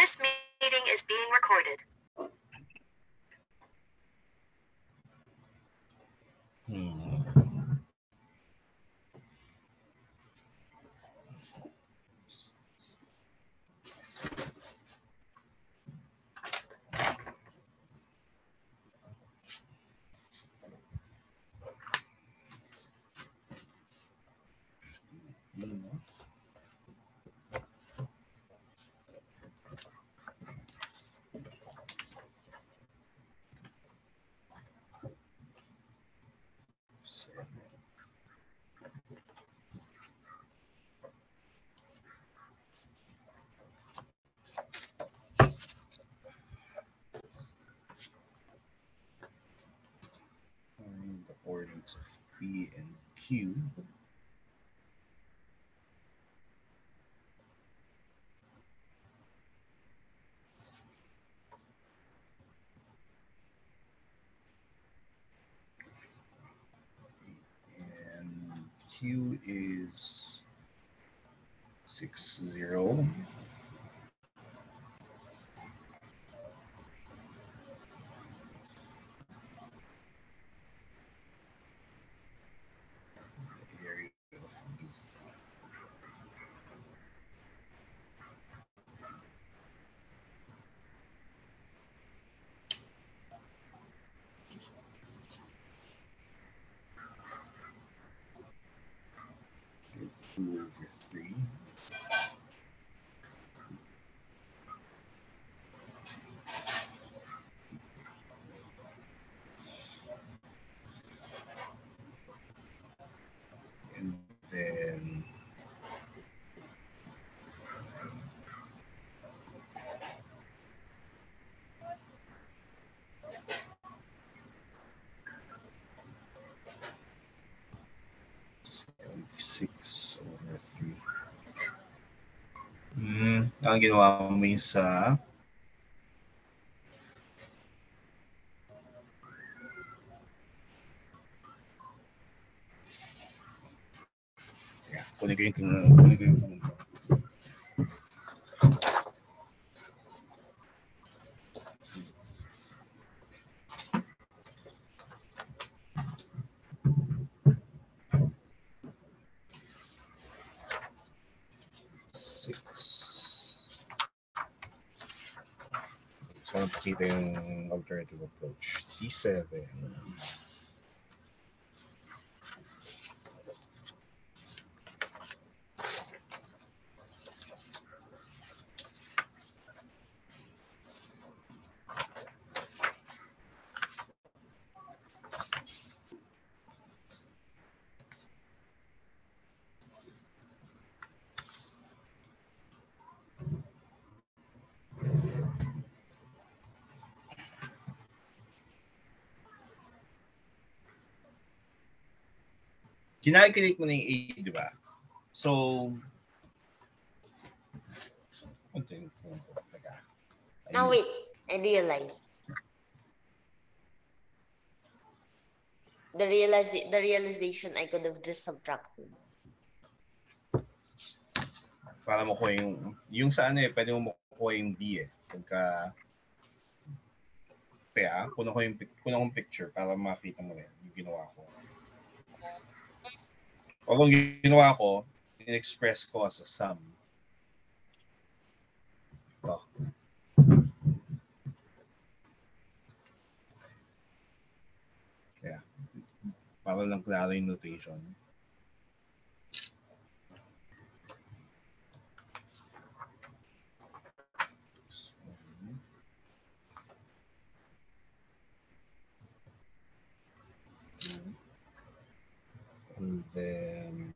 This meeting is being recorded. Find the coordinates of P and Q. And Q is 6, 0. The area of B. Two over 3. And then six over 3. Ang ginawa mo yung sa kunin ko yung phone ko. So, nakita yung alternative approach. T7. Kinalculate mo na yung A, di ba? So, ito yung phone ko. Now wait, I realized. The realization I could have just subtracted. Para mo ko yung sa ano pwede mo makuha yung B Pagka, kaya, kuna ko yung picture para makita mo rin yung ginawa ko. O kung ginawa ko, in-express ko as a sum. Ito. Kaya, para lang klaro yung notation. And then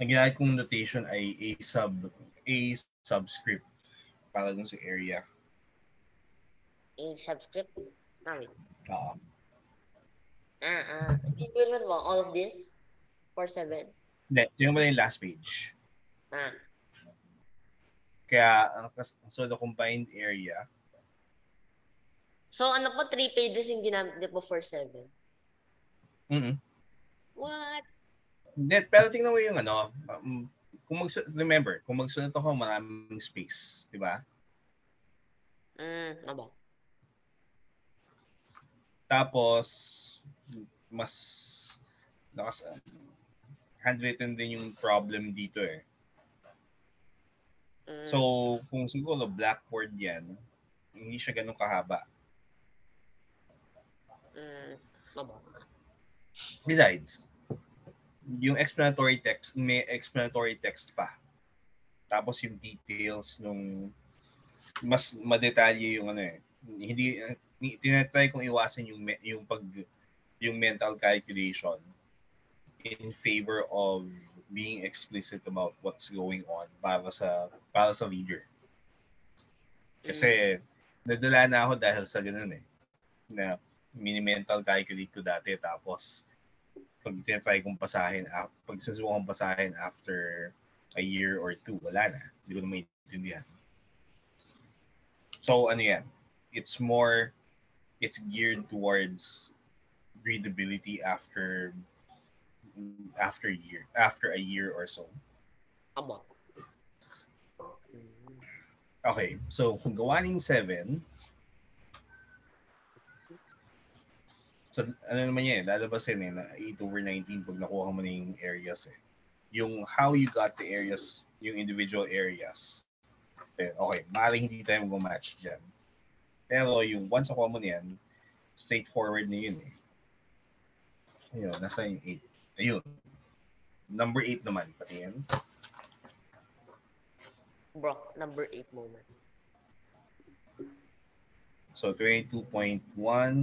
Ang ginamit kong notation ay A subscript para dun sa area. A subscript. Now wait. Oo. Implement mo all of this for 7. Hindi, tingnan mo na yung last page. Ah. Kaya, so the combined area, So ano po 3 pages yung ginamit niyo po for 7? What? Hindi, pero tingnan mo yung ano, remember, kung magsunod ako, maraming space, di ba? Aba. Tapos, mas handwritten din yung problem dito eh. So, kung siguro blackboard yan, hindi siya ganun kahaba. Aba. Besides, yung explanatory text, may explanatory text pa. Tapos yung details nung mas madetalye yung ano eh. Hindi tinatry kong iwasan yung mental calculation in favor of being explicit about what's going on para sa reader. Kasi nadala na ako dahil sa ganun eh. Na mini-mental calculate ko dati tapos pag tinatry kong basahin, pag susubukan kong basahin after a year or two, wala na. Hindi ko na maintindihan. So ano yan? It's geared towards readability after a year or so. Aba. Okay, so kung gawaning 7, so ano naman yan, lalabasin na 8/19 pag nakuha mo na yung areas eh. Yung how you got the areas, yung individual areas. Okay, maaaring hindi tayo mag-match dyan. Pero yung once nakuha mo na yan, straightforward na yun eh. Ayun, nasa yung 8. Ayun. Number 8 naman, pati yan. Bro, number 8 moment. So 22.1,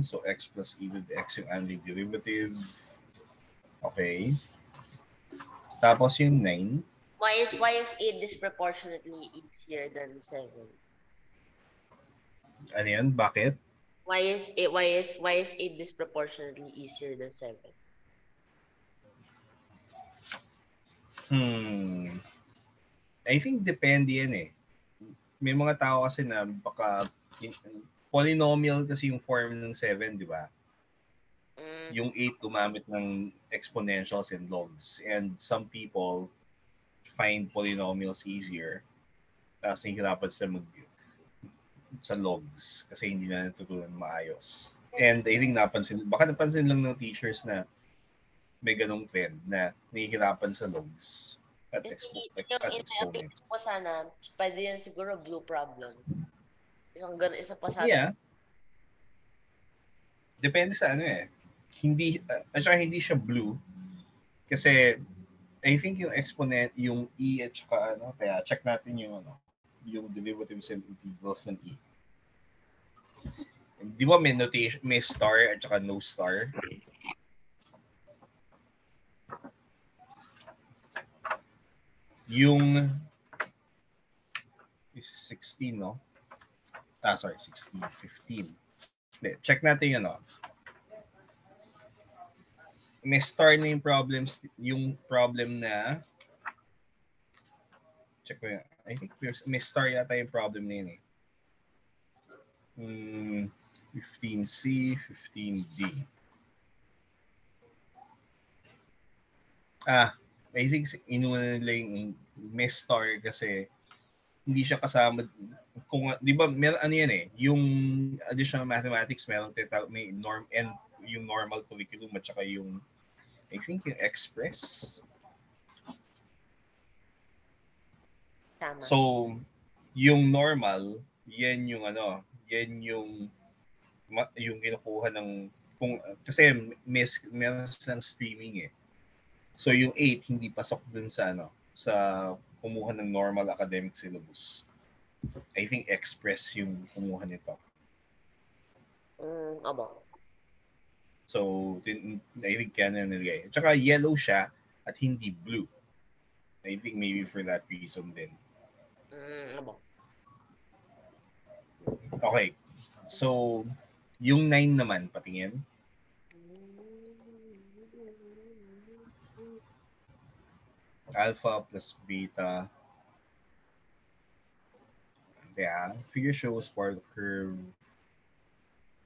so x plus e to the x yung antiderivative. Okay. Tapos yung 9. Why is 8 disproportionately easier than 7? Ano yan? Bakit? Why is 8 disproportionately easier than 7? I think depende yan eh. May mga tao kasi na baka polynomial kasi yung form ng 7, di ba? Yung 8 gumamit ng exponentials and logs. And some people find polynomials easier. Tapos nahihirapan sila sa logs kasi hindi na natutunan maayos. And I think baka napansin lang ng teachers na may ganong trend na nahihirapan sa logs at exponents. Po sana, pwede yan siguro blue problem. Isa pa sa Yeah. Depende sa ano eh. At saka hindi siya blue kasi I think yung exponent, yung e at saka ano, kaya check natin yung derivatives and integrals ng e. Di ba may notation, may star at saka no star? Yung 16, no? Sorry, 16, 15. Check natin yun, no? May star na yung problem na check ko yan. I think may star yata yung problem na yun eh. 15C, 15D. I think inuna nila yung may star kasi hindi siya kasama kung di ba ano yan eh, yung additional mathematics meron may yung normal curriculum at saka yung I think yung express. Tama. So yung normal, yan yung kinukuha ng kasi meron silang streaming eh. So yung 8 hindi pasok dun sa kumuha ng normal academic syllabus. I think express yung kumuha nito. Aba. So I think kaya na nilagay. Tsaka yellow siya at hindi blue. I think maybe for that reason din. Ano ba? Okay. So, yung 9 naman, patingin. Alpha plus beta. Yeah. Figure shows part of the curve.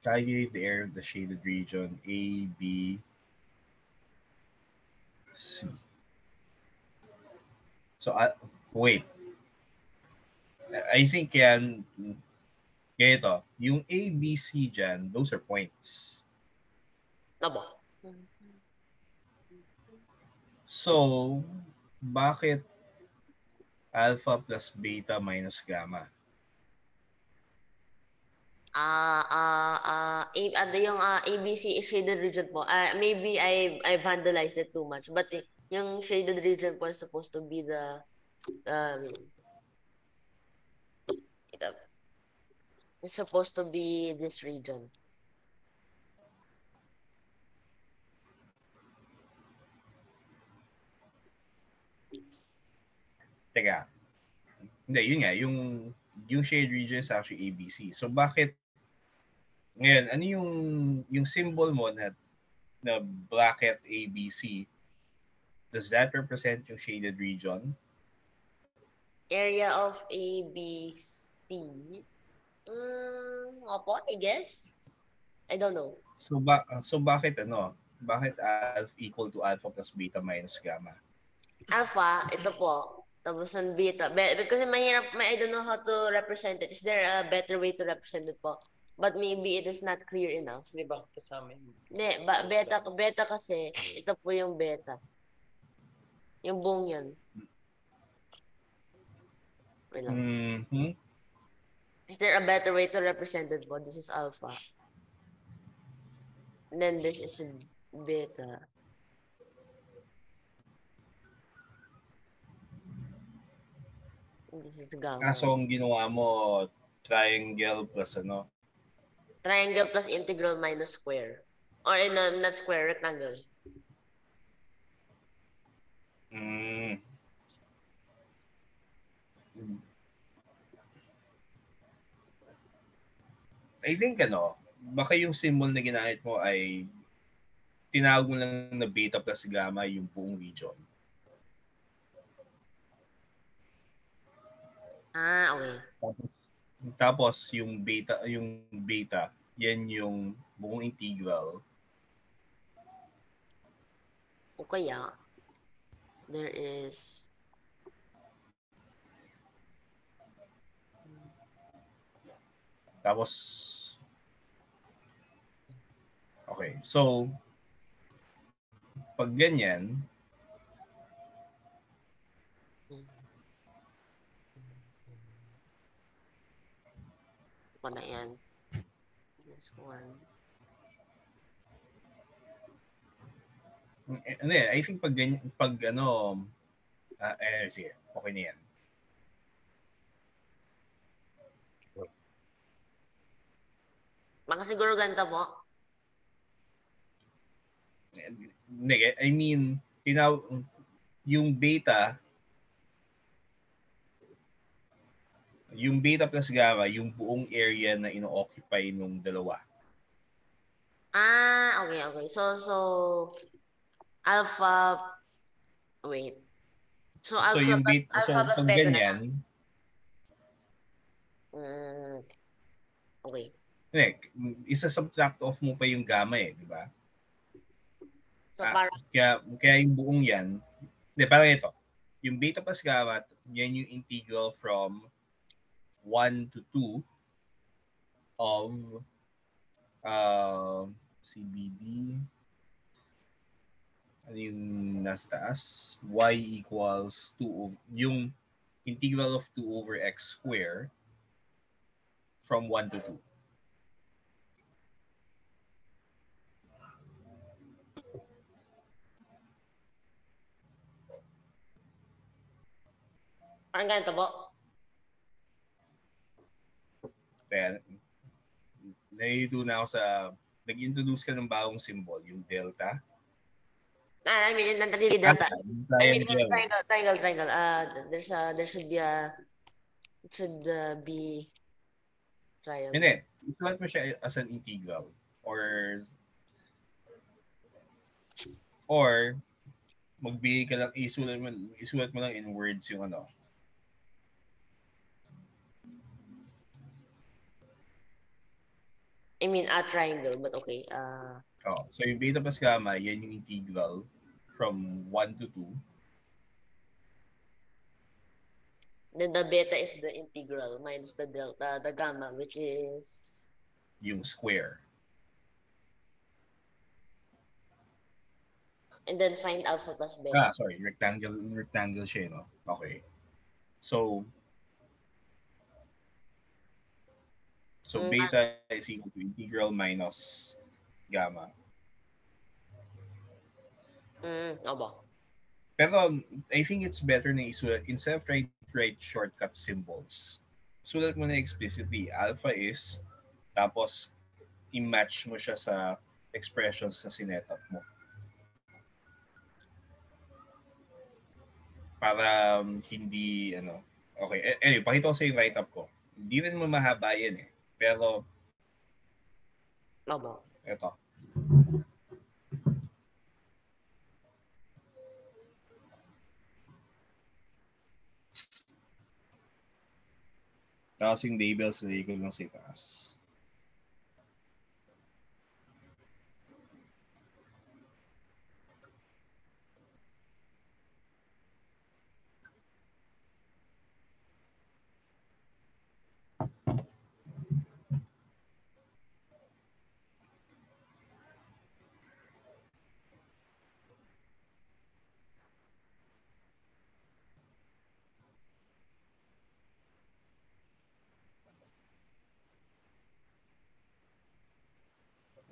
Calculate the area of the shaded region A, B, C. So, wait. I think yan, ganito. Yung A, B, C dyan, those are points. Ano ba? So, bakit alpha plus beta minus gamma? Ano yung ABC is shaded region po. Maybe I vandalized it too much. But yung shaded region po is supposed to be the um ito, it's supposed to be this region. Teka. Hindi, yun nga. Yung shaded region is actually ABC. So, bakit ngayon, ano yung symbol mo na bracket ABC? Does that represent yung shaded region? Area of ABC. Opo, I guess. I don't know. So bakit Bakit alpha equal to alpha plus beta minus gamma? Alpha, ito po. Tapos ang beta. Kasi mahirap, I don't know how to represent it. Is there a better way to represent it po? But maybe it is not clear enough. Hindi ba kasama yung Hindi, beta kasi, ito po yung beta. Yung buong yan. Wait lang. Mm-hmm. Is there a better way to represent it po? This is alpha. And then this is beta. This is gamma. Kaso ang ginawa mo, triangle plus Triangle plus integral minus square. Or not square, rectangle. I think baka yung symbol na ginamit mo ay tinawag mo lang na beta plus gamma yung buong region. Okay. Tapos yung beta, yan yung buong integral. O kaya, there is Tapos okay. So pag ganyan, ako na yan. This one. I think pag ganyan, sige, okay na yan. Baka siguro ganito po. I mean, yung beta plus gamma, yung buong area na ino-occupy nung dalawa. Okay. So alpha, wait. So alpha yung plus, alpha plus pag beta ganyan, okay. Isa-subtract off mo pa yung gamma di ba? So parang kaya yung buong yan, parang ito. Yung beta plus gamma, yan yung integral from 1 to 2 of CBD. Ano yung nasa taas? Y equals 2 yung integral of 2 over x square from 1 to 2. Parang ganito po. Kaya, nag-introduce ka ng bagong symbol, yung delta. I mean, not really that. I mean, Triangle. triangle. There should be it should be triangle. Hindi. Isulat mo siya as an integral. Or magbigay ka lang, isulat mo lang in words yung ano. I mean, a triangle, but okay. So yung beta plus gamma, yan yung integral from 1 to 2. Then the beta is the integral minus the delta, the gamma, which is Yung square. and then find alpha plus beta. Sorry, rectangle siya, no? Okay. So beta is equal to integral minus gamma. Opo. Pero I think it's better na isulat, instead of trying to write shortcut symbols, sulat mo na explicitly, alpha is, tapos i-match mo siya sa expressions na sinetup mo. Para hindi, okay. Anyway, pakita ko sa yung write-up ko. Hindi rin mo mahaba yan eh. Pero, Opo. ito. Tapos yung labels, nilagay ko lang sa itaas.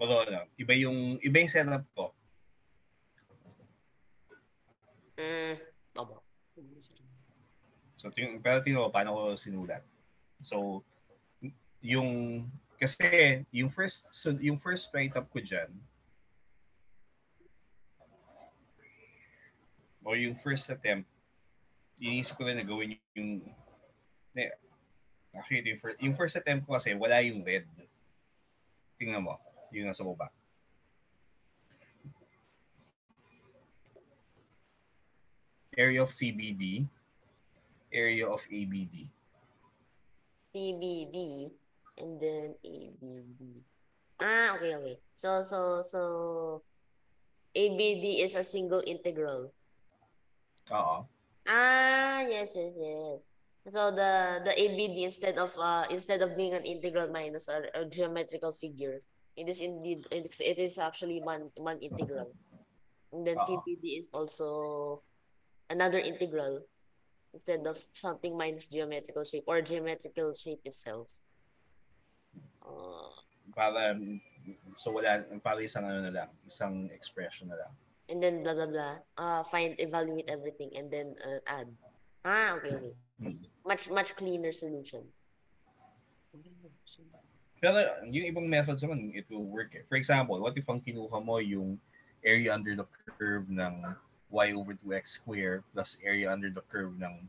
Wala. Iba yung setup ko. Opo. So, pero tingnan ko paano ko sinulat. So, kasi yung first write-up ko dyan, o yung first attempt, inisip ko rin na gawin actually, yung first attempt ko kasi wala yung red. Tingnan mo, yung nasa baba. Area of CBD, area of ABD. CBD and then ABD. Okay. So ABD is a single integral. Oo. Yes. So the ABD instead of being an integral minus a geometrical figure, it is actually one integral. And then CBD is also another integral instead of something minus geometrical shape or geometrical shape itself. Para isang expression na lang. And then blah blah blah. Evaluate everything, and then add. Okay. Much cleaner solution. Pero yung ibang methods naman, it will work. For example, what if ang kinuha mo yung area under the curve ng y over 2x squared plus area under the curve ng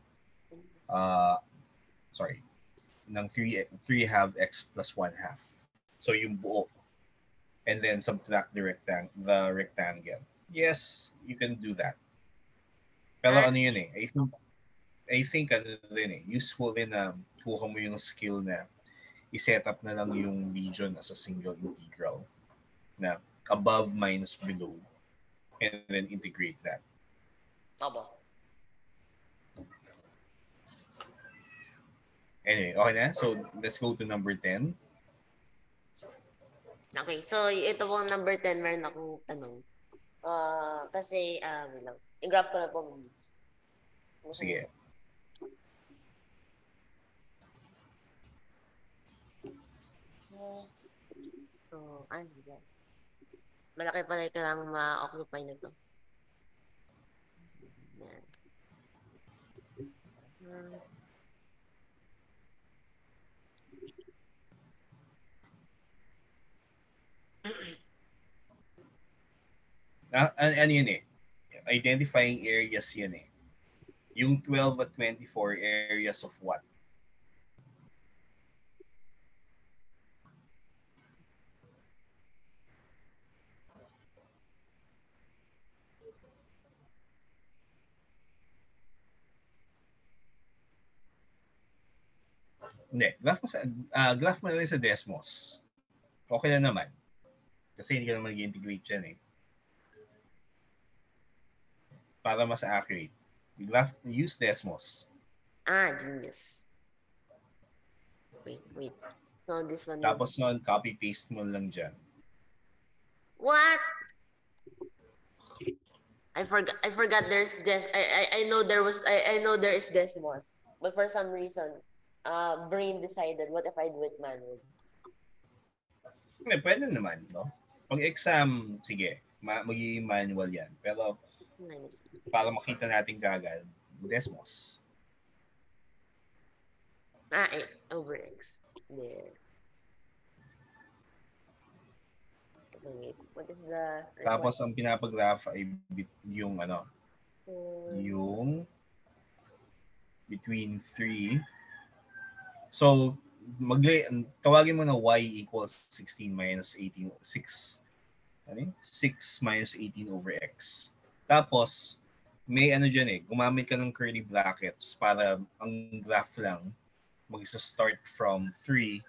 ng 3 half x plus 1 half. So yung buo. And then subtract the rectangle. Yes, you can do that. Pero ano yun eh, I think useful din na kuha mo yung skill na i-set up na lang yung region as a single integral na above minus below and then integrate that. Opo. Anyway, okay na? So, let's go to number 10. Okay, so ito pong number 10, meron akong tanong. Kasi, i-graph ko na po. Sige. So, malaki pala yung kailangan ma-occupy na to. Yan. Ano yun eh? identifying areas yan eh. Yung 12 at 24 areas of what? Hindi, graph mo na rin sa Desmos. Okay na naman. Kasi hindi ka naman nag-integrate dyan eh. Para mas accurate. Use Desmos. Genius. Wait. So this one. Tapos nun, copy-paste mo lang dyan. What? I forgot there's I know there was I know there is Desmos. But for some reason, brain decided what if I do it manually. Hindi, pwede naman, no? Pag exam, sige, magiging manual yan. Pero para makita natin kagad, Desmos. Over X. There. Wait, what is the required? Tapos ang pinapag-graph ay yung ano, yung between 3. So, tawagin mo na y equals 16 minus 18, 6. Ano yun? 6 minus 18 over x. Tapos, may ano dyan eh, gumamit ka ng curly brackets para ang graph lang mag-start from 3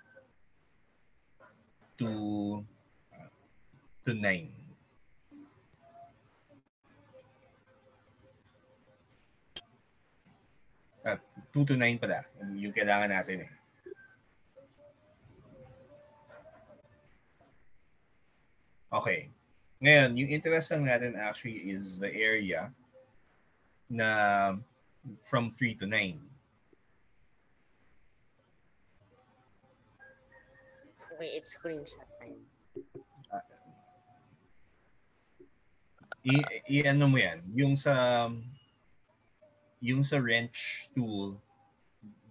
to 9. At 2 to 9 pala, yung kailangan natin eh. Okay. Ngayon, yung interest lang natin actually is the area na from 3 to 9. Okay, it's screenshot time. Ano mo yan, yung sa wrench tool,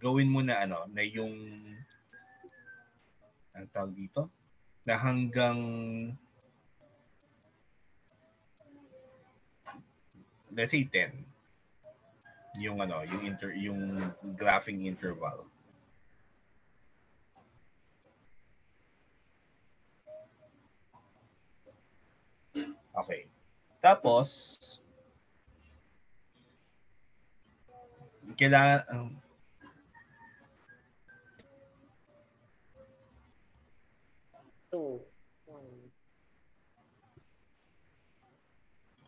gawin mo na ano, na yung ang tawag dito, na hanggang let's say 10 yung ano, yung graphing interval. Okay. Tapos kailangan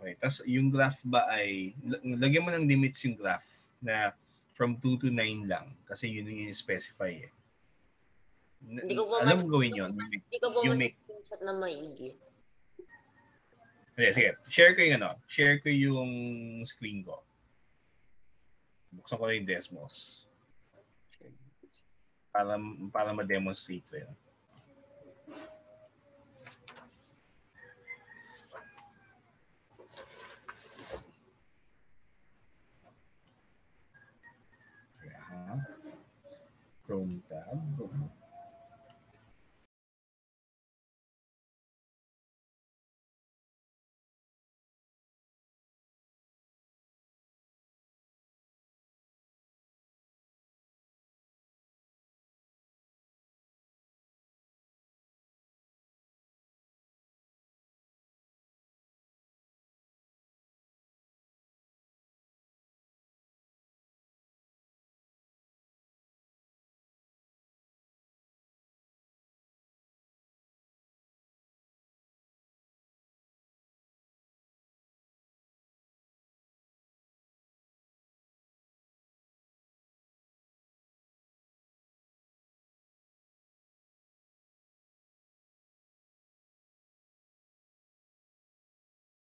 okay. Tapos yung graph ba ay lagyan mo ng limits yung graph na from 2 to 9 lang kasi yun yung i-specify eh. Alam mo gawin yun. Hindi ko po screenshot na maigi. Sige. Share ko yung screen ko. Buksan ko na yung Desmos. Para ma-demonstrate ko yun. Chrome tab.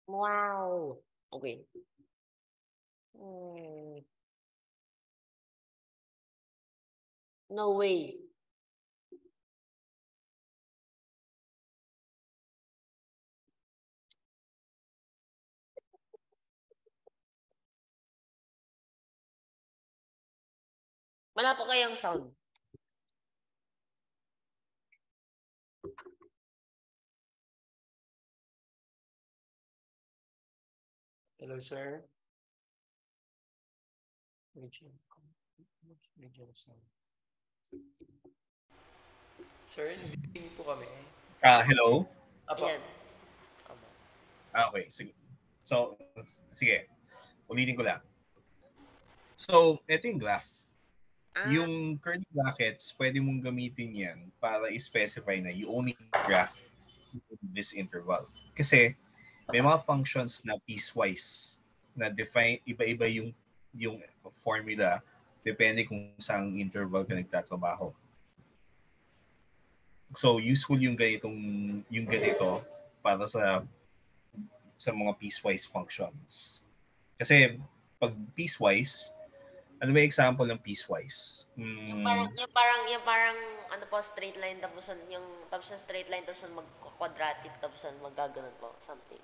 Wow. Okay. No way. Wala po kayang sound. Hello, sir. Region. Region, sir. Sir, nandito po kami. Hello? Apo. Ayan. Okay, sige. So, sige. Ulitin ko lang. So, ito yung graph. Yung curly brackets, pwede mong gamitin yan para i-specify na you only graph this interval. Kasi may mga functions na piecewise na define, iba-iba yung formula depende kung saang interval ka nagtatrabaho. So, useful yung ganito para sa mga piecewise functions. Kasi pag piecewise, ano ba yung example ng piecewise? Yung parang ano po, straight line tapos tapos ng straight line tapos mag-quadratic tapos magaganon po, something.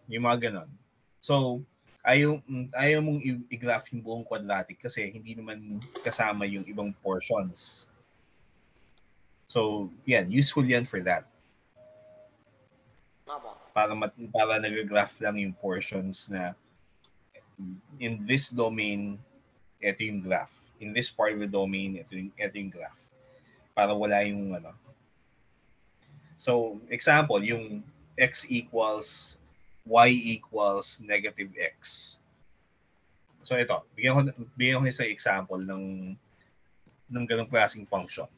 Yung mga ganon. So, ayaw mong i-graph yung buong quadratic kasi hindi naman kasama yung ibang portions. So, yan, useful yan for that. Opo. Para nag-graph lang yung portions na in this domain, ito yung graph. In this part of the domain, ito yung graph. Para wala yung ano. So, example, yung x equals y equals negative x. So, ito. Bigyan ko isang example ng ganong klaseng function.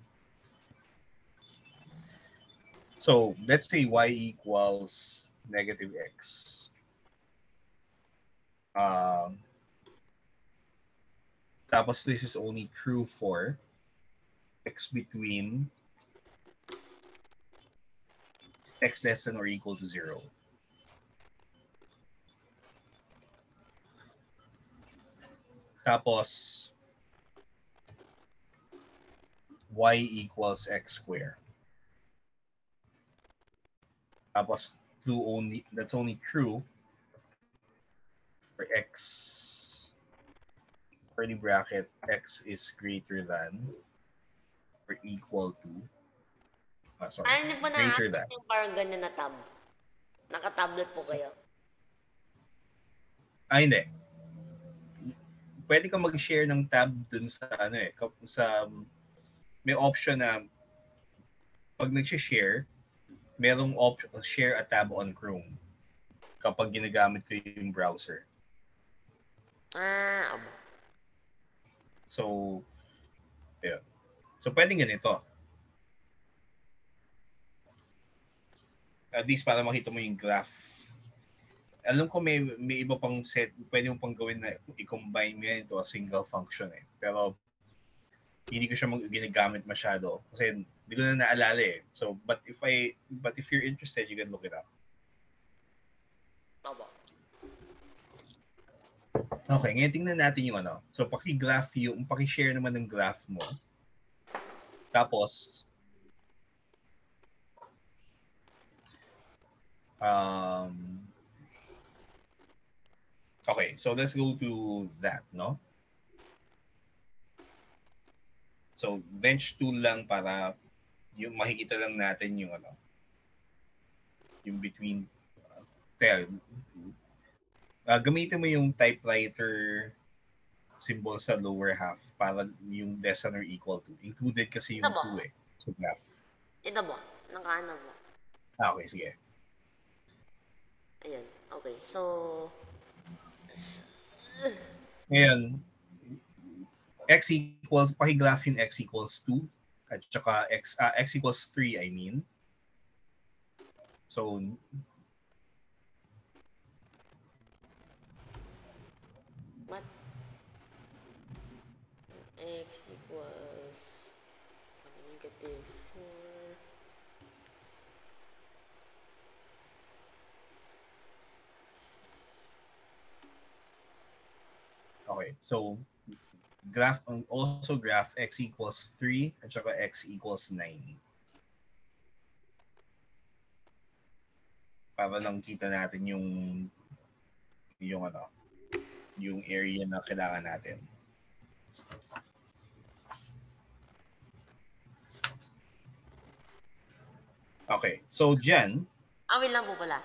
So, let's say y equals negative x. Tapos, this is only true for x between x less than or equal to 0. Tapos, y equals x squared. Tapos, that's only true for x, curly bracket, x is greater than or equal to, Hindi po greater than. na-access yung parang ganyan na tab. Naka-tablet po kayo. Hindi. Pwede kang mag-share ng tab dun sa may option na pag nag-share, merong option share a tab on Chrome kapag ginagamit ko yung browser. So, yeah. So, pwedeng ganito. At least para makita mo yung graph. Alam ko may iba pang set, pwede mo pang gawin na i-combine mo yan into a single function eh. Pero, hindi ko siya ginagamit masyado kasi hindi ko na naalala eh. So, but if you're interested, you can look it up. Okay, ngayon tingnan natin yung ano. So, paki-share naman ng graph mo. Tapos, okay, so let's go to that, no? So, bench tool lang para yung makikita lang natin yung ano, yung between, gamitin mo yung typewriter symbol sa lower half para yung less than or equal to. Included kasi yung 2 eh, sa graph. Ito ba? Nakaano ba? Okay, sige. Ayan, okay. So, ngayon, paki-graph yung x equals 2 at saka x equals 3, I mean. So, what? X equals negative 4. Okay, so graph x equals 3 at saka x equals 9. Para lang kita natin yung area na kailangan natin. Okay, so dyan. Wait lang po pala.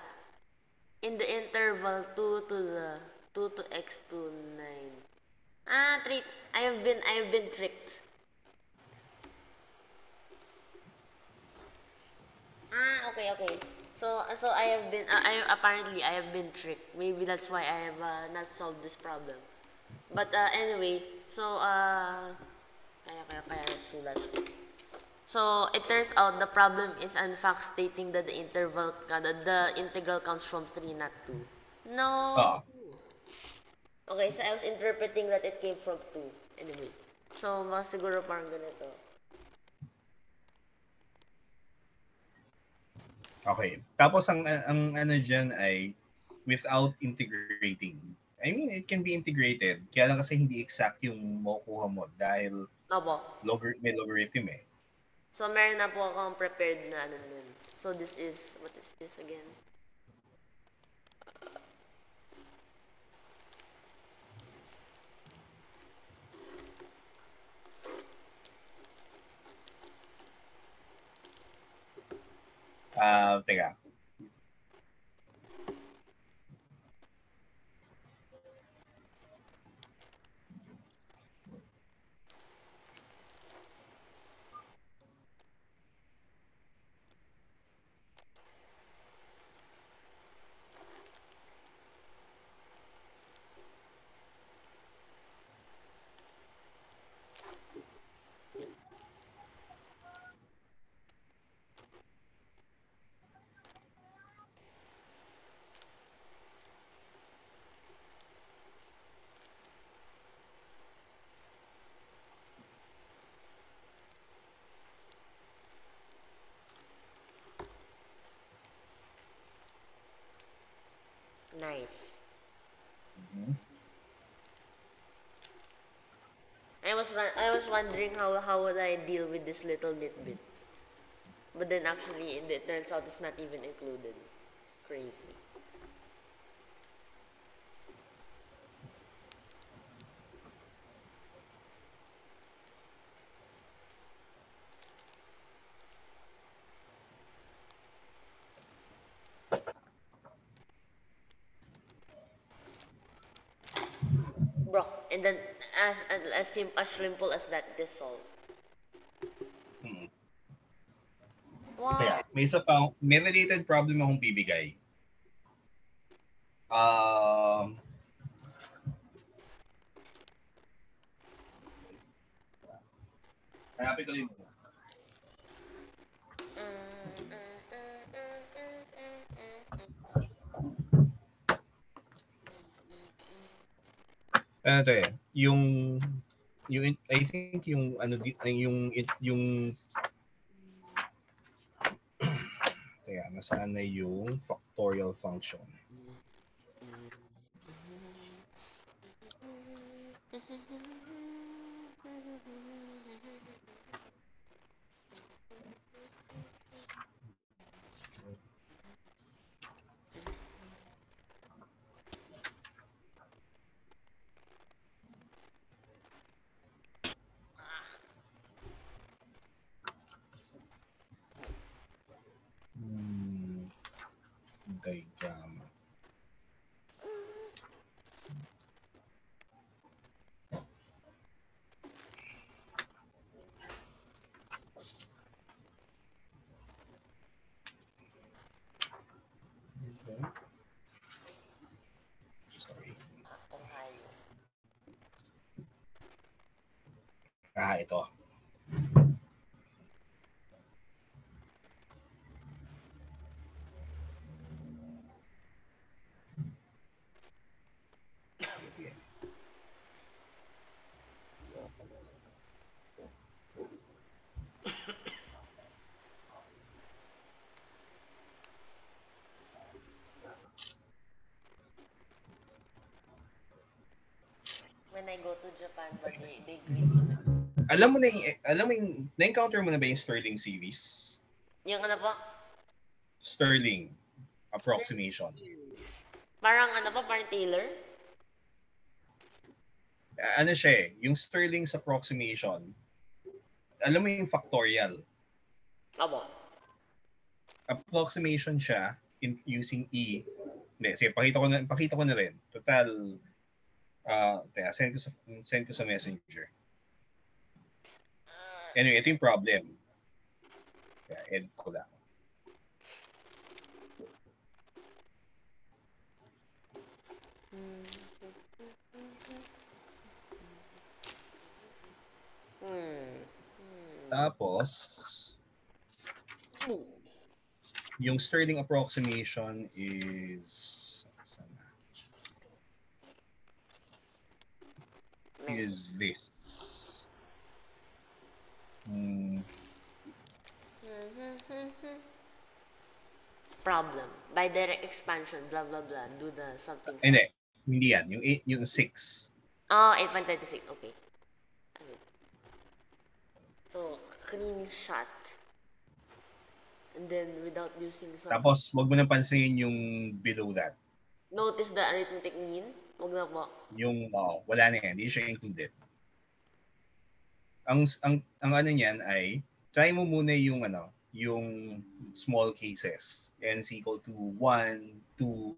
in the interval 2 to x to 9. 3. I have been tricked. Okay. So apparently I have been tricked. Maybe that's why I have not solved this problem. But anyway, so kaya sulat. So it turns out the problem is in fact stating that the integral comes from 3 not 2. No. Okay, so I was interpreting that it came from 2. Anyway. So siguro parang ganito. Okay. Tapos ang ano diyan ay without integrating. I mean, it can be integrated. Kaya lang kasi hindi exact yung makukuha mo dahil Opo. may logarithm eh. So meron na po akong prepared na ano nun. So this is, what is this again? Teka. Nice. Mhm. I was wondering how would I deal with this little bit. But then actually it turns out it's not even included. Crazy. Bro, and then as simple as that, this solved. Hmm. Wow. Kaya, may isa pa, may related problem akong bibigay. Hanapin ko yung ano to eh, yung I think yung ano yung teka, nasaan na yung factorial function? Diagram. Okay. Sorry. Ito. Sige. When I go to Japan, but they greet me. Alam mo yung na-encounter mo na ba yung Stirling series? Yung ano po? Stirling approximation. Parang ano po, parang Taylor? Ano siya eh, yung Stirling's approximation, alam mo yung factorial. Opo. Approximation siya using E Hindi, sige, pakita ko na rin. Total, teka, send ko sa Messenger. Anyway, ito yung problem. Kaya, edit ko lang. Tapos, yung Stirling approximation is this. Problem. By direct expansion, blah, blah, blah. Do the something. Hindi yan. Yung 6. Oh, 8.36. Okay. So, clean shot. And then, without using some... Tapos, wag mo na pansinin yung below that. Notice the arithmetic mean? Wag na po. Yung, wala na yan. Hindi siya included. Ang ano niyan ay, try mo muna yung yung small cases. N is equal to 1, 2,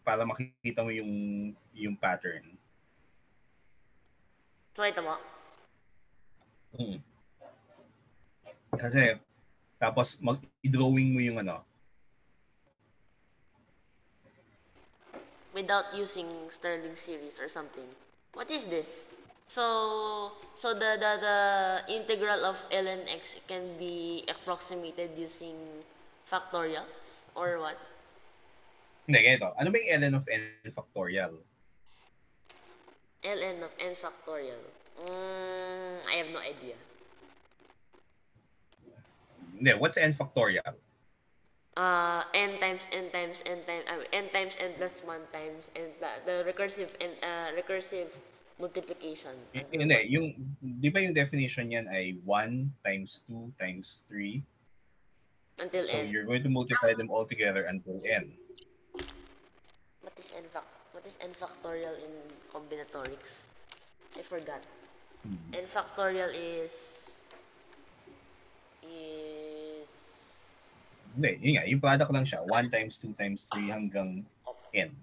para makita mo yung pattern. So, ito mo? Kasi, tapos mag-drawing mo yung without using Stirling series or something. What is this? So the integral of ln x can be approximated using factorials or what? Hindi, ganito. Ano ba yung ln of n factorial? ln of n factorial? I have no idea. Hindi, what's n factorial? N times n times n times n times n plus 1 times n, the recursive multiplication. Hindi, yung di ba yung definition niyan ay 1 times 2 times 3 until so n. you're going to multiply them all together until n. What is n factorial in combinatorics? I forgot. N factorial is Hindi, yun nga, yung product lang siya. 1 times 2 times 3 hanggang n.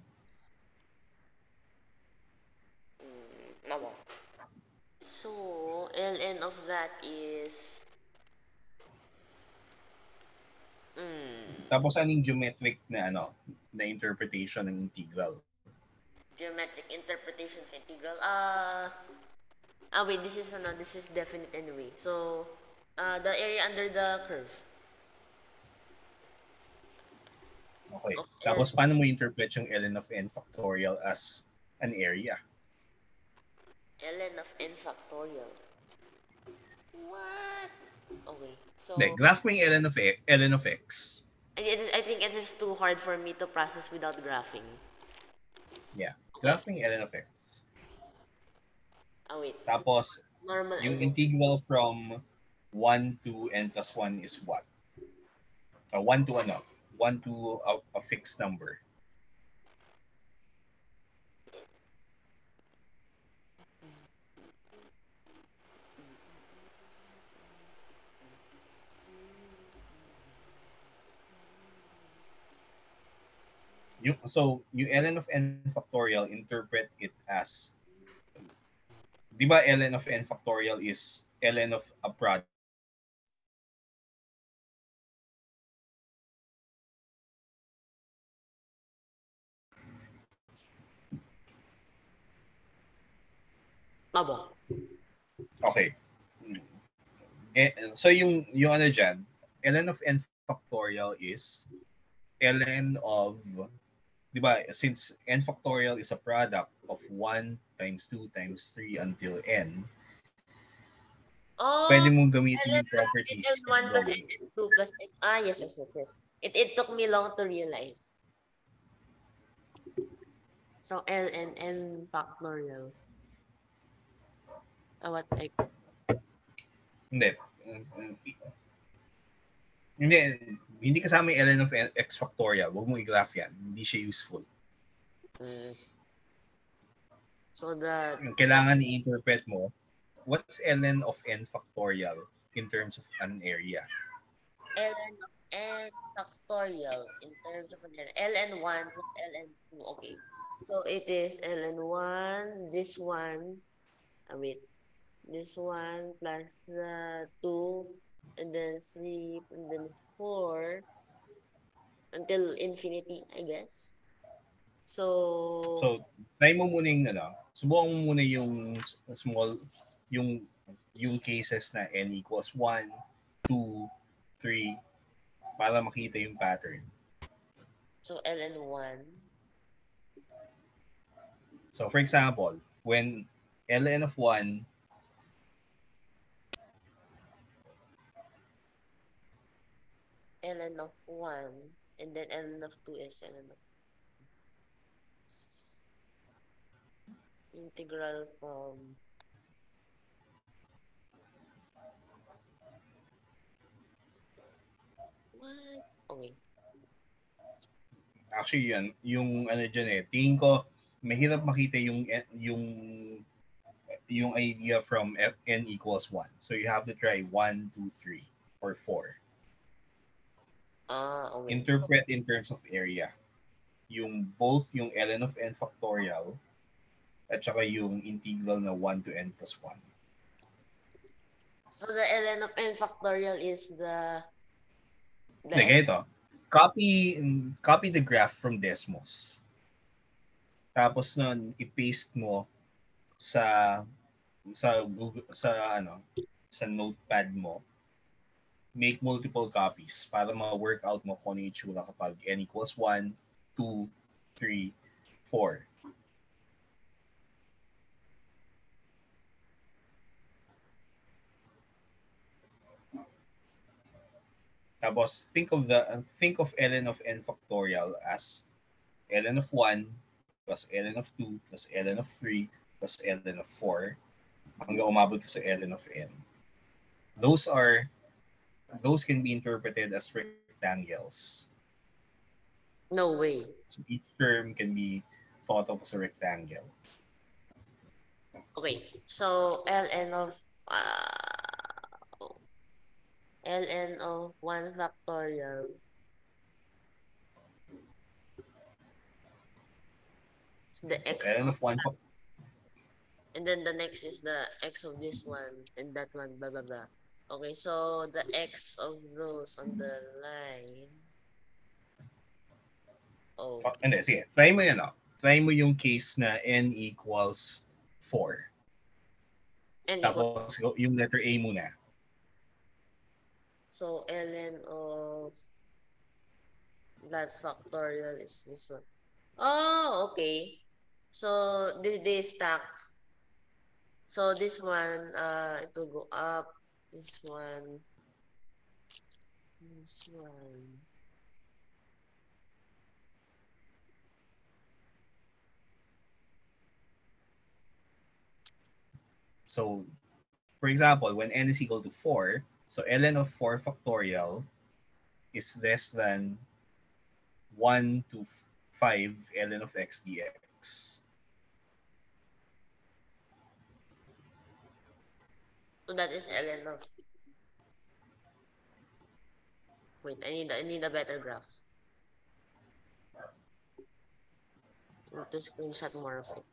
So, ln of that is... Tapos anong geometric na na interpretation ng integral? Geometric interpretation of integral? Wait, this is definite anyway. So, the area under the curve. Okay. Tapos paano mo interpret yung ln of n factorial as an area? ln of n factorial. What? Okay. So, Graph mo yung ln of x. I think it is too hard for me to process without graphing. Yeah. Graph mo yung ln of x. Wait. Tapos, Normal yung integral from 1 to n plus 1 is what? 1 to 1 to a fixed number. So, yung ln of n factorial, interpret it as, di ba ln of n factorial is ln of a product? Abo. Okay. So, yung dyan, ln of n factorial is ln of, di ba, since n factorial is a product of 1 times 2 times 3 until n, pwede mong gamitin yung properties. N1 plus N2 plus N. Yes. It took me long to realize. So, ln n factorial. What like? Hindi kasama yung ln of x factorial. Huwag mong i-graph yan. Hindi siya useful. So, kailangan i-interpret mo, what's ln of n factorial in terms of an area? ln of ln factorial in terms of ln1 plus ln2. Okay. So it is ln1, this one, wait, this one plus 2, and then 3, and then 4, until infinity, I guess. So, So, try mo muna yung subukan mo muna yung small, yung cases na n equals 1, 2, 3, para makita yung pattern. so ln1. So, for example, when ln of 1, ln of 1, and then ln of 2 is ln of integral from what? Okay. actually yan, yung dyan tingin ko, mahirap makita yung idea from n equals 1. So, you have to try 1, 2, 3, or 4. Okay. Interpret in terms of area. Yung both yung ln of n factorial at saka yung integral na 1 to n plus 1. So the ln of n factorial is the Hindi, ganito. Copy the graph from Desmos. Tapos nun, i-paste mo sa Google, sa notepad mo. Make multiple copies para ma-work out mo kung ano yung itsura kapag n equals 1, 2, 3, 4. Tapos think of ln of n factorial as ln of 1 plus ln of 2 plus ln of 3 plus ln of 4 hanggang umabot ka sa ln of n. Those can be interpreted as rectangles. no way. So each term can be thought of as a rectangle. Okay. So ln of ln of 1 factorial is the So x ln of of 1 and then the next is the x of this one and that one, blah blah blah. Okay, so the x of those on the line. Okay. Hindi, sige. Try mo yan. Try mo yung case na n equals 4. N equal. Tapos yung letter A muna. So ln of that factorial is this one. Oh, okay. So they stack. So this one, it will go up. This one. This one. So, for example, when n is equal to 4, so ln of 4 factorial is less than 1 to 5 ln of x dx. So that is ln of. Wait, I need a better graph. I need to screenshot more of it.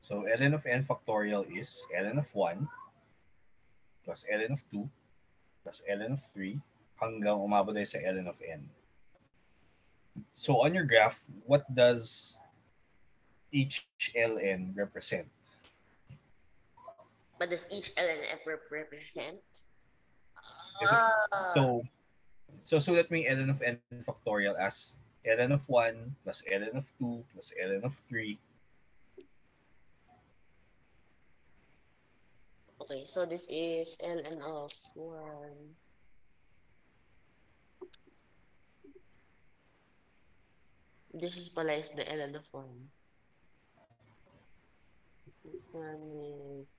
So ln of n factorial is ln of 1 plus ln of 2 plus ln of 3 hanggang umabot tayo sa ln of n. So on your graph, what does each ln represent? What does each LNF represent? Kasi, Ah, so sulat mo yung ln of n factorial as ln of 1 plus ln of 2 plus ln of 3. okay, so this is ln of 1. This is pala is the ln of 1. One is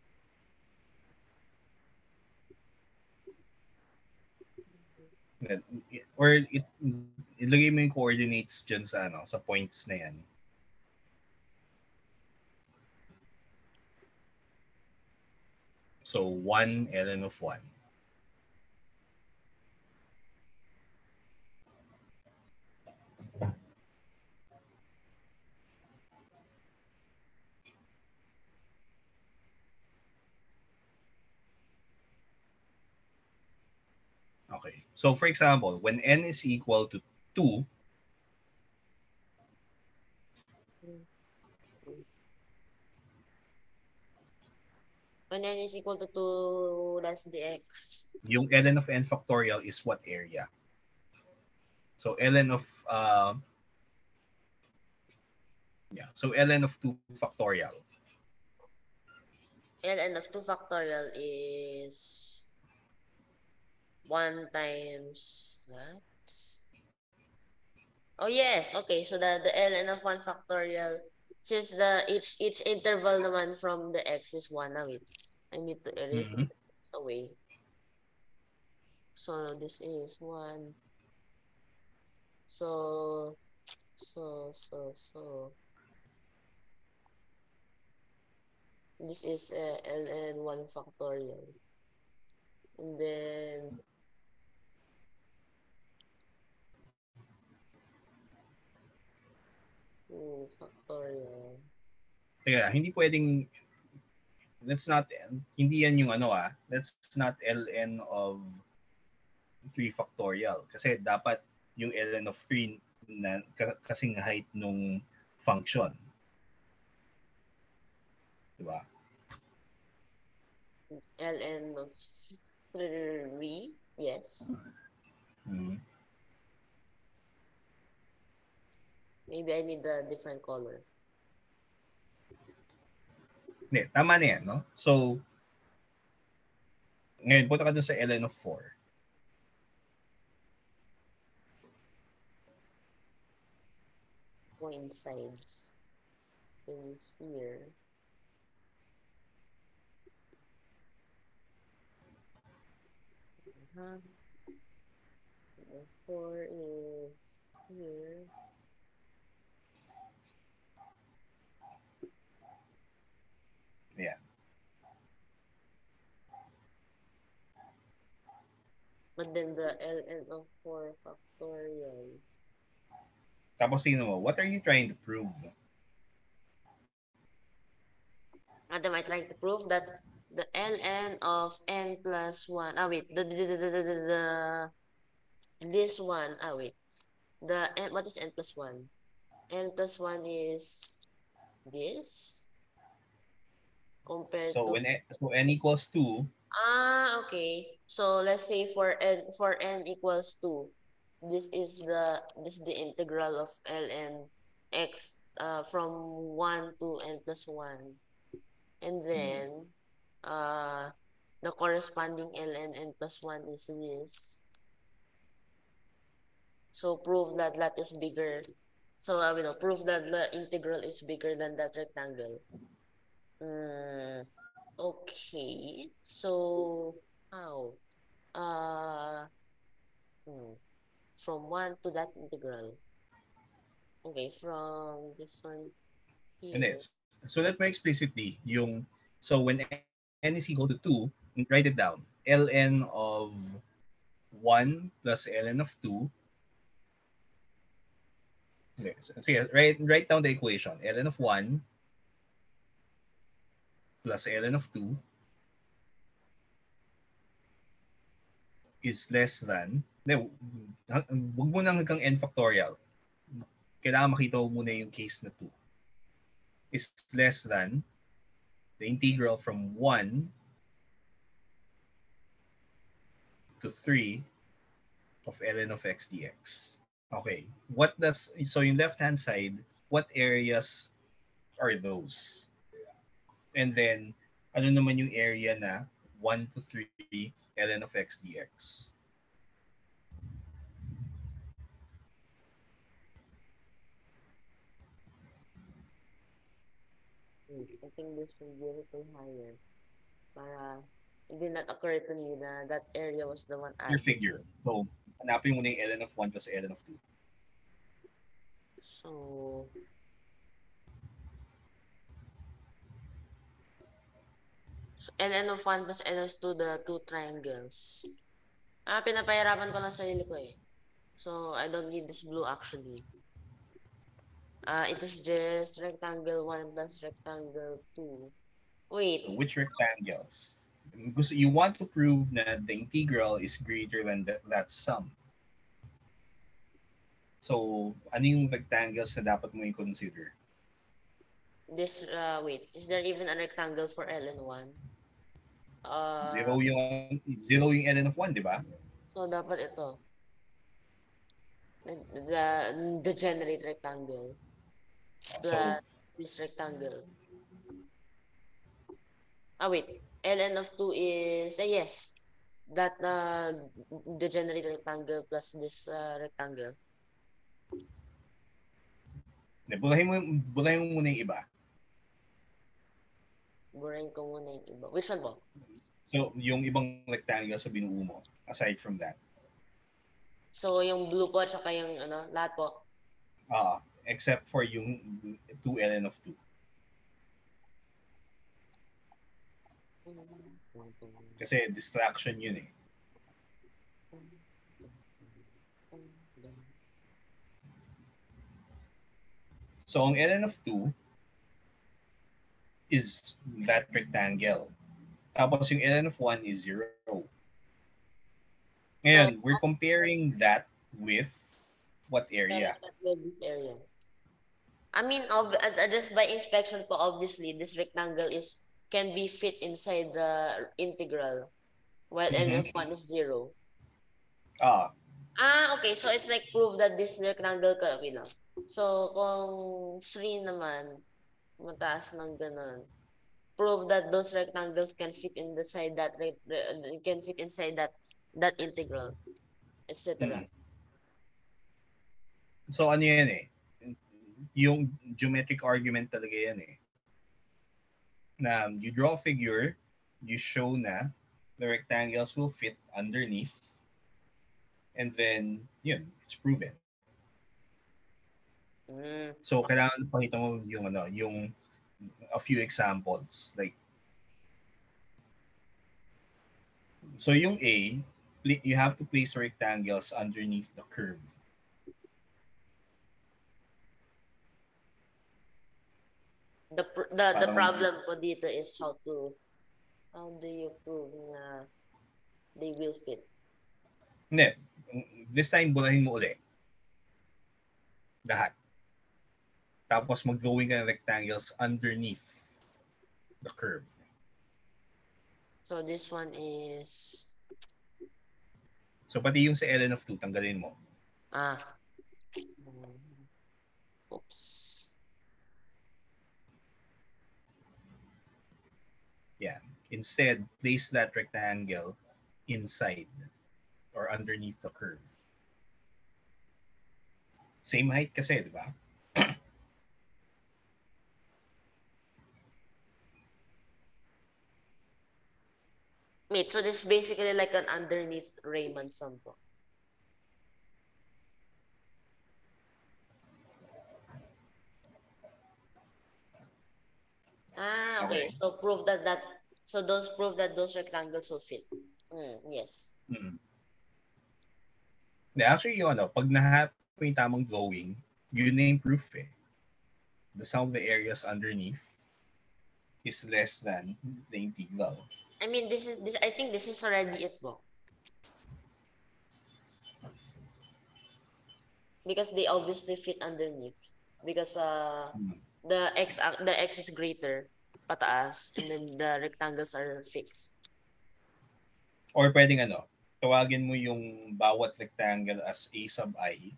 Or ilagay mo yung coordinates dyan sa sa points na yan. So 1 ln of 1. Okay. So for example, when n is equal to 2, when n is equal to 2, that's the x. yung ln of n factorial is what area? So ln of so ln of 2 factorial. ln of 2 factorial is 1 times that. Oh yes, okay. So the ln of 1 factorial, since the each interval naman from the x is 1. Now wait, I need to erase Mhm. this away. So this is 1. So this is ln 1 factorial. And then 2 factorial. Kaya hindi pwedeng hindi yan yung that's not ln of 3 factorial kasi dapat yung ln of 3 na kasing height nung function. Diba? ln of 3, yes. Mhm. Maybe I need a different color. Hindi, tama na yan, no? So, ngayon, punta ka dun sa ln of 4. Coincides in here. Uh-huh. The 4 is here. Yeah. But then the ln of 4 factorial. Tapos tingnan mo, what are you trying to prove? What am I trying to prove? That the ln of n plus 1. Ah, wait. This one. Ah, wait. The n, what is n plus 1? N plus 1 is this compared So to. so n equals 2, Ah, okay. So let's say for n equals 2, this is the integral of ln x from 1 to n plus 1. And then the corresponding ln n plus 1 is this. So prove that that is bigger. So prove that the integral is bigger than that rectangle. Okay. So how? Uh, from 1 to that integral. Okay, from this one and here. so that may explicitly yung, so when n is equal to 2, write it down. ln of 1 plus ln of 2. Okay, so, sige, write down the equation. ln of 1 plus ln of 2 is less than, huwag mo nang hanggang n factorial. Kailangan makita mo muna yung case na 2. Is less than the integral from 1 to 3 of ln of x dx. Okay. So yung left-hand side, what areas are those? And then, ano naman yung area na 1 to 3 ln of x dx? I think this should be a little higher. Para it did not occur to me na that area was the one Your added. figure. So, hanapin mo na yung ln of 1 plus ln of 2. So, ln of 1 plus ln of 2, the two triangles. Pinapahirapan ko lang sarili ko eh. So, I don't need this blue actually. It is just rectangle 1 plus rectangle 2. Wait. So, which rectangles? You want to prove that the integral is greater than that sum. So, ano yung rectangles na dapat mo i-consider? This, wait. Is there even a rectangle for ln1? Zero yung ln of 1, di ba? So, dapat ito. The degenerate rectangle. Plus So, this rectangle. Wait. ln of 2 is, yes. That degenerate rectangle plus this rectangle. bulahin mo muna yung iba. Burahin ko muna yung iba. Which one po? So, yung ibang rectangle sa binuo mo, aside from that. So, yung blue po, tsaka yung lahat po. Except for yung 2 ln of 2. Kasi distraction yun eh. So, ang ln of 2 is that rectangle. Tapos yung ln of 1 is 0. Ngayon, we're comparing that with what area? With this area. I mean, just by inspection po, obviously, this rectangle can be fit inside the integral, while ln of 1 is 0. Okay. So, it's like proof that this rectangle okay lang. So, kung 3 naman, mataas ng ganun, prove that those rectangles can fit inside that integral, etc. So, ano yan eh? Yung geometric argument talaga yan eh. Na you draw a figure, you show na the rectangles will fit underneath, and then, yun, it's proven. So, kailangan pakita mo yung a few examples. Like, so yung A, you have to place rectangles underneath the curve. The problem po dito is how do you prove na they will fit? Hindi. This time, bulahin mo ulit. Lahat. Tapos mag-drawing ka ng rectangles underneath the curve. So this one is... So pati yung sa ln of 2, tanggalin mo. Oops. Yeah. Instead, place that rectangle inside or underneath the curve. Same height kasi, di ba? Wait, so this is basically like an underneath Riemann sum po. Okay. So prove prove that those rectangles will fit. Yes. Actually, pag nahanap mo yung tamang drawing, yun na yung proof eh. The sum of the areas underneath is less than the integral. I mean, this. I think this is already it, bro. Because they obviously fit underneath. Because the x is greater pataas, and then the rectangles are fixed. Or pwedeng tawagin mo yung bawat rectangle as A sub I.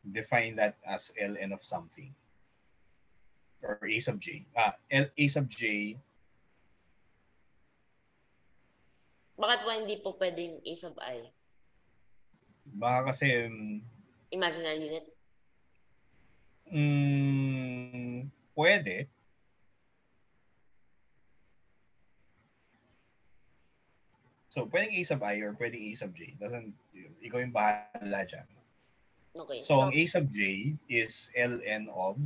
Define that as ln of something. Or A sub j. A sub j. Bakit po hindi po pwedeng A sub I? Baka kasi Imaginary unit? pwede. So, pwedeng A sub I or pwedeng A sub j. Ikaw yung bahala dyan. Okay. So, ang A sub j is ln of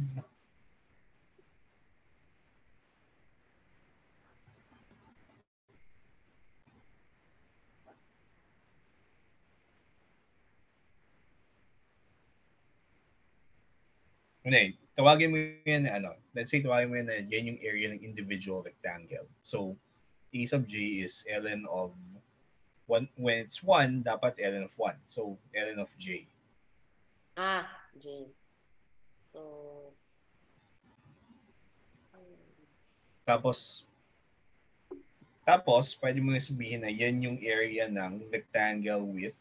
tawagin mo yan let's say tawagin mo yan na yan yung area ng individual rectangle. So, A sub j is ln of 1, when it's 1, dapat ln of 1. So, ln of j. J. So, tapos, pwede mo sabihin na yan yung area ng rectangle with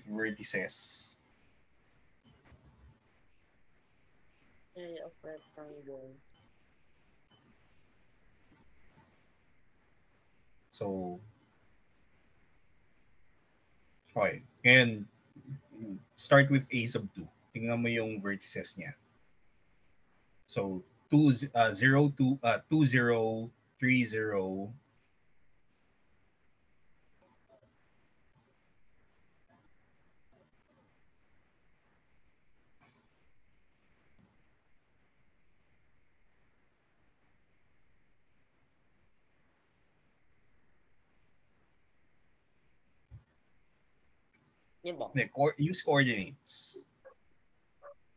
vertices. area of rectangle. So, okay. Ngayon, start with A sub 2. Tingnan mo yung vertices niya. So, 2, 0, 2, 2, 0, 3, 0. Yan ba? Use coordinates.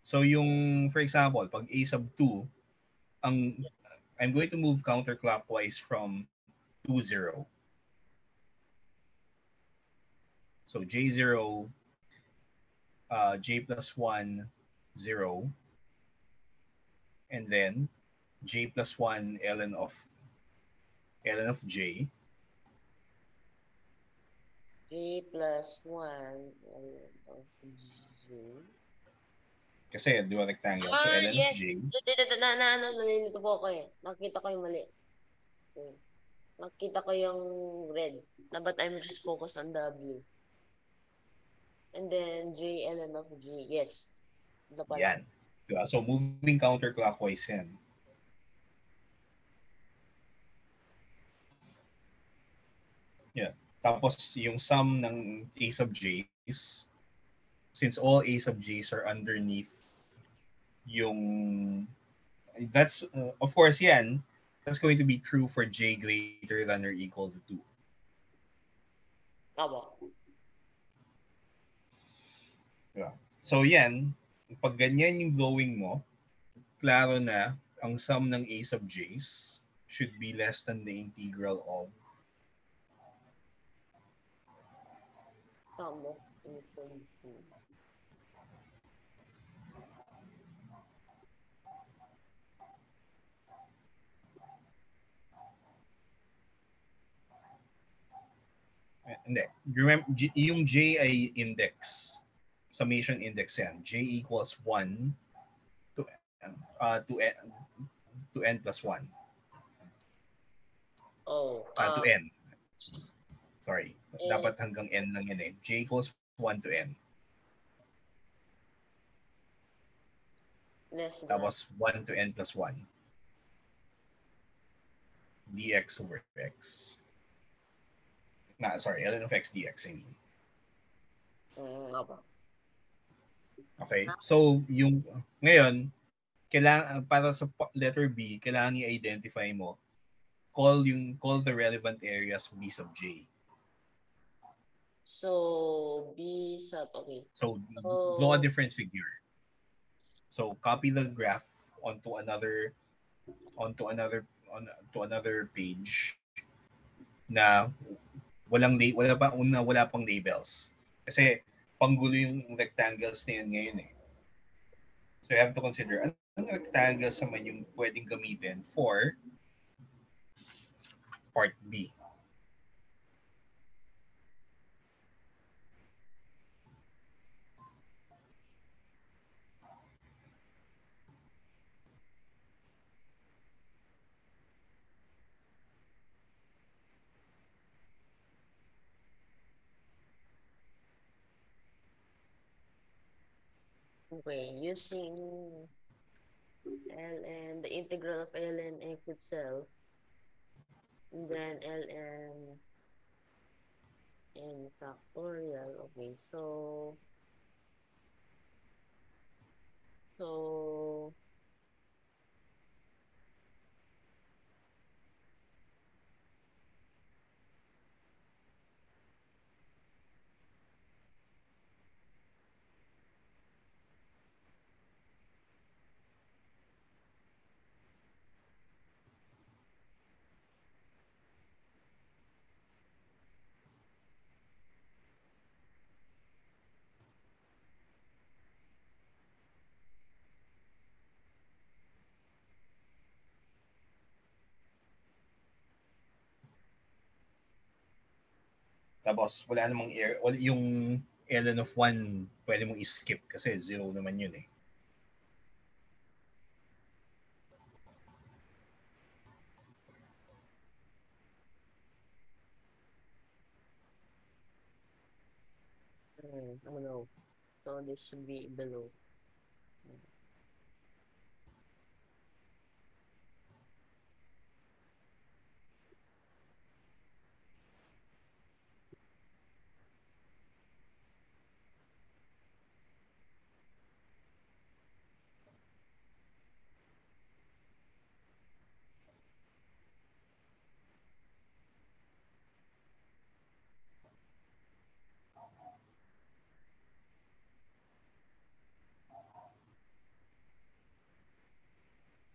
So, yung, for example, pag A sub 2, I'm going to move counterclockwise from 2, 0. So, J0, J plus 1, 0. And then, J plus 1, ln of J. J plus 1 ln of J. Kasi, di ba rectangle? So, ln yes. of j. Nalilito po ako eh. Nakita ko yung mali. Okay. Nakita ko yung red. But I'm just focused on W. And then J ln of G. Yes. Yan. Diba? So, moving counterclockwise yan. Yeah. Tapos, yung sum ng A sub j's, since all A sub j's are underneath yung, that's, of course, yan, that's going to be true for j greater than or equal to 2. Tama. Diba? So, yan, pag ganyan yung drawing mo, klaro na ang sum ng A sub j's should be less than the integral of Tama. Infinity. Hindi. Remember, yung j ay index. Summation index yan. J equals 1 to n plus 1. To n. Sorry. Dapat hanggang n lang yan eh. J equals 1 to n. Tapos 1 to n plus 1. dx over x. Sorry, ln of x dx, I mean. Okay, so yung ngayon, kailangan para sa letter B, kailangan i-identify mo call the relevant areas B sub J. So, B sub, okay. So So, draw a different figure. So copy the graph onto another page na wala pang labels. Kasi panggulo yung rectangles na yun ngayon eh. So you have to consider anong rectangles naman yung pwedeng gamitin for part B. okay, using ln, the integral of ln x itself, and then ln n factorial. Okay, so Tapos wala namang yung ln of 1 pwede mong i-skip kasi 0 naman yun eh. oh no. So this should be below.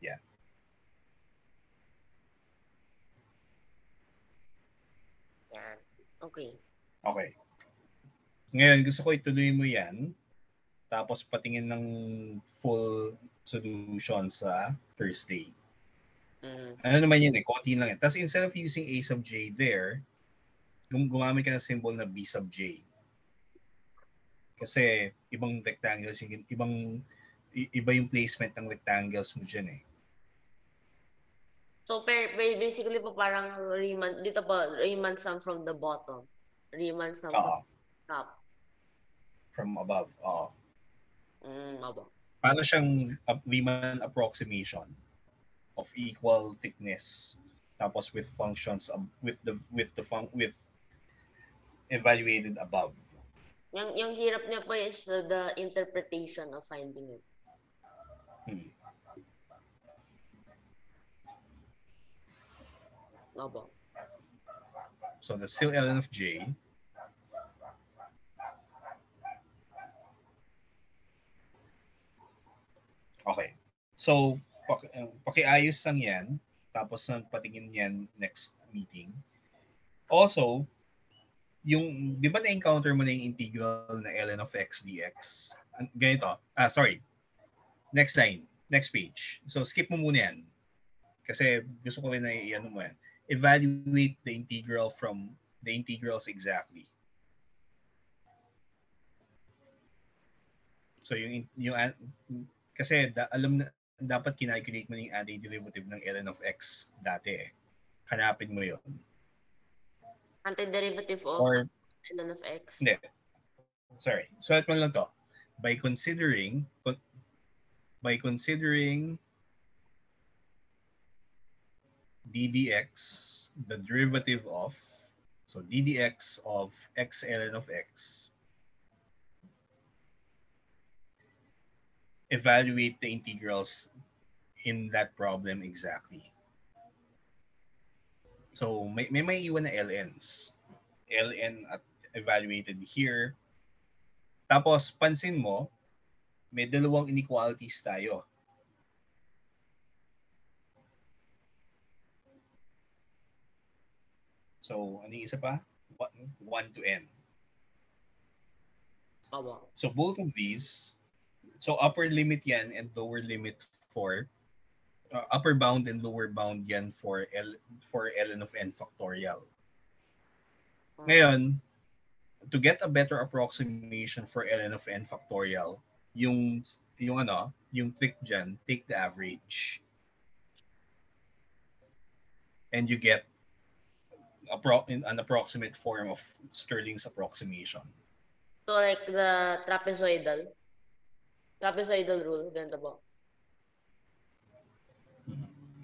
Yeah. Yan. Okay. Okay. Ngayon, gusto ko ituloy mo yan. Tapos patingin ng full solution sa Thursday. Ano naman yun eh, konti lang yan. Tapos instead of using A sub J there, gumamit ka ng symbol na B sub J. Kasi ibang rectangles, iba yung placement ng rectangles mo dyan eh. So basically po parang Riemann, dito po, Riemann sum from the bottom. Riemann sum from top. From above, oo. Above. Paano siyang Riemann approximation of equal thickness tapos with functions with evaluated above. Yung hirap niya po is the interpretation of finding it. Above. So that's still ln of J. Okay. So, pakiayos lang yan. Tapos patingin yan next meeting. Also, di ba na-encounter mo na yung integral na ln of x dx? Ganito. Sorry. Next line. Next page. So, skip mo muna yan. Kasi gusto ko rin na i-ano mo yan. Evaluate the integral from the integrals exactly. So, kasi alam na, dapat kinalculate mo yung antiderivative ng ln of x dati eh. Hanapin mo yun. Antiderivative of ln of x? Hindi. Sorry. Sulat mo lang to. By considering ddx, the derivative of, so ddx of x ln of x, evaluate the integrals in that problem exactly. So, may iwan na LNs. LN at evaluated here. Tapos, pansin mo, may dalawang inequalities tayo. So, ano yung isa pa? 1 to n. Opo. So, both of these, so upper limit yan and lower limit for, upper bound and lower bound yan for ln of n factorial. Ngayon, to get a better approximation for ln of n factorial, yung trick dyan, take the average. And you get an approximate form of Stirling's approximation. So like the trapezoidal rule, ganito po.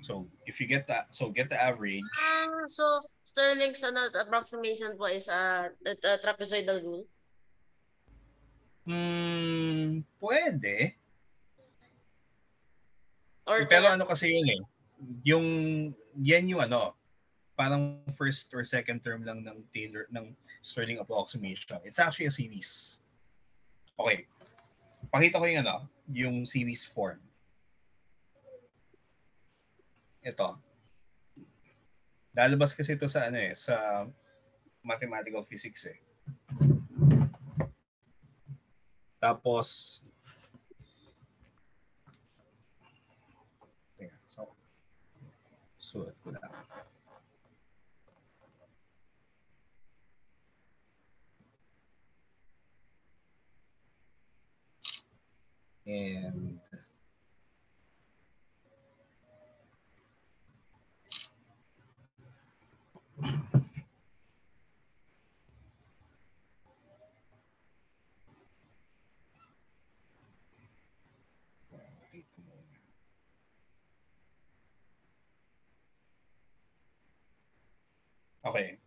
So if you get that, so get the average. So Stirling's approximation po is the trapezoidal rule. Pwede. Or Pero ano kasi yun eh, yan yung parang first or second term lang ng Stirling approximation. It's actually a series. Okay. Pakita ko yung series form. Ito. Lalabas kasi ito sa sa mathematical physics eh. Tapos sulat ko lang. And okay.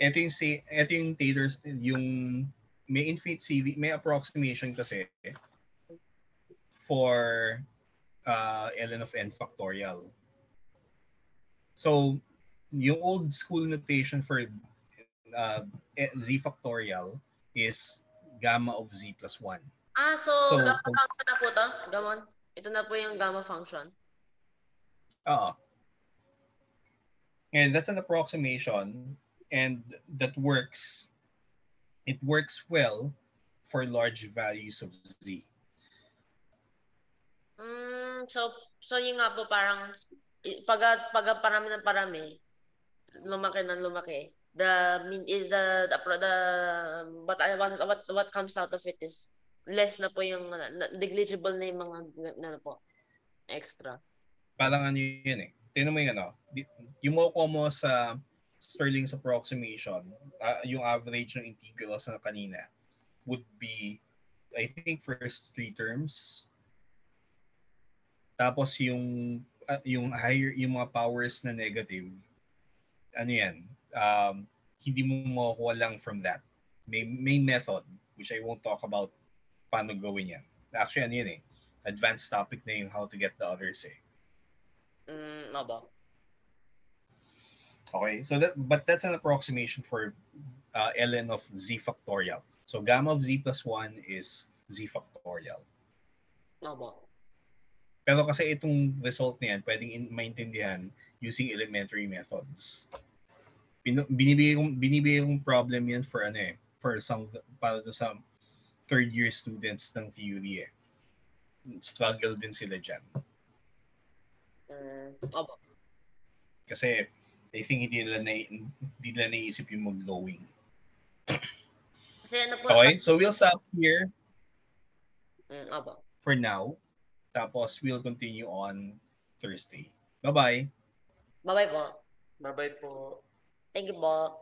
Ito yung Taylor's, yung may infinite series, may approximation kasi for ln of n factorial. So, yung old school notation for z factorial is gamma of z plus 1. So gamma function na po to? Gamon? Ito na po yung gamma function? Oo. And that's an approximation and that works. It works well for large values of z. So yung nga po parang pag parami ng parami, lumaki ng lumaki. What comes out of it is less na po yung negligible na yung mga po extra. Parang yun eh. Tingnan mo yung yung makukuha mo sa Stirling's approximation, yung average ng integrals na kanina would be, I think, first 3 terms. Tapos yung higher, yung mga powers na negative, yan, hindi mo makukuha lang from that. May method, which I won't talk about paano gawin yan. Actually, yun eh. Advanced topic na yung how to get the others eh. No ba? Okay, so that's an approximation for ln of z factorial. So gamma of z plus 1 is z factorial. No ba? Pero kasi itong result na yan, pwedeng maintindihan using elementary methods. Binibigay kong problem yan for para sa third year students ng theory eh. Struggle din sila dyan. Opo. Kasi I think hindi nila naisip yung mag-glowing. Kasi ano po? Okay, so we'll stop here Opo. for now. Tapos we'll continue on Thursday. Bye-bye. Bye-bye po. Bye-bye po. Thank you po.